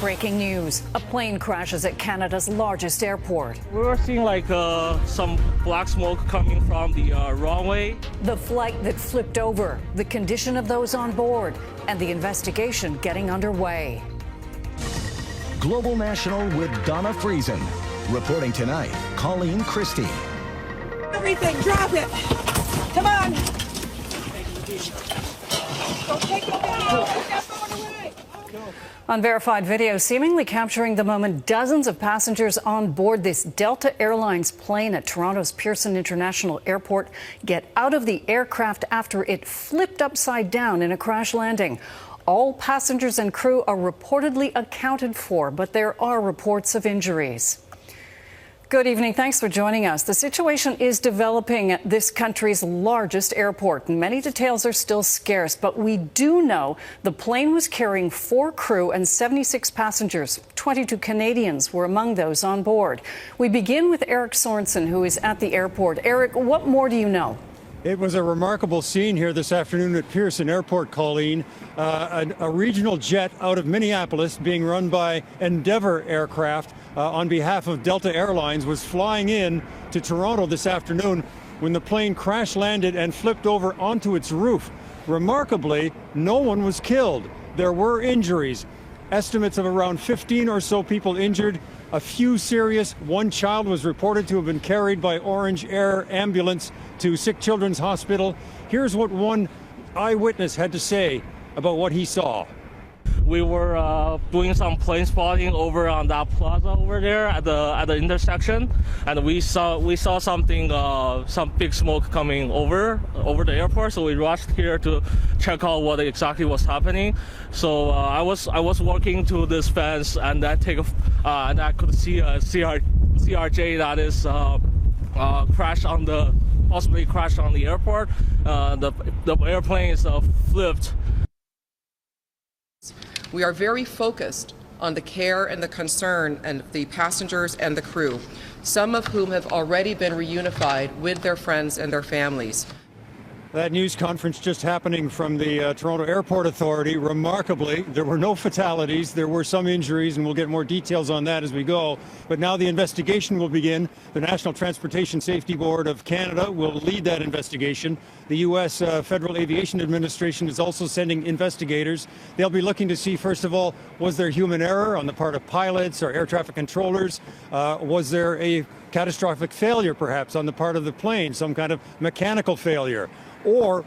Breaking news. A plane crashes at Canada's largest airport. We were seeing some black smoke coming from the runway. The flight that flipped over, the condition of those on board, and the investigation getting underway. Global National with Donna Friesen. Reporting tonight, Colleen Christie. Everything, drop it. Come on. Don't take it down. Put that phone away. Unverified video seemingly capturing the moment dozens of passengers on board this Delta Airlines plane at Toronto's Pearson International Airport get out of the aircraft after it flipped upside down in a crash landing. All passengers and crew are reportedly accounted for, but there are reports of injuries. Good evening. Thanks for joining us. The situation is developing at this country's largest airport. Many details are still scarce, but we do know the plane was carrying 4 crew and 76 passengers. 22 Canadians were among those on board. We begin with Eric Sorensen, who is at the airport. Eric, what more do you know? It was a remarkable scene here this afternoon at Pearson Airport, Colleen. A regional jet out of Minneapolis being run by Endeavour Aircraft on behalf of Delta Airlines was flying in to Toronto this afternoon when the plane crash landed and flipped over onto its roof. Remarkably, no one was killed. There were injuries. Estimates of around 15 or so people injured, a few serious. One child was reported to have been carried by Orange Air ambulance to Sick Children's Hospital. Here's what one eyewitness had to say about what he saw. We were doing some plane spotting over on that plaza over there at the intersection, and we saw something, some big smoke coming over the airport. So we rushed here to check out what exactly was happening. So I was walking to this fence, and and I could see a CRJ that is possibly crashed on the airport. The airplane is flipped. We are very focused on the care and the concern and the passengers and the crew, some of whom have already been reunified with their friends and their families. That news conference just happening from the Toronto Airport Authority. Remarkably, there were no fatalities. There were some injuries, and we'll get more details on that as we go. But now the investigation will begin. The National Transportation Safety Board of Canada will lead that investigation. The U.S. Federal Aviation Administration is also sending investigators. They'll be looking to see, first of all, was there human error on the part of pilots or air traffic controllers? Was there a catastrophic failure, perhaps, on the part of the plane, some kind of mechanical failure? Or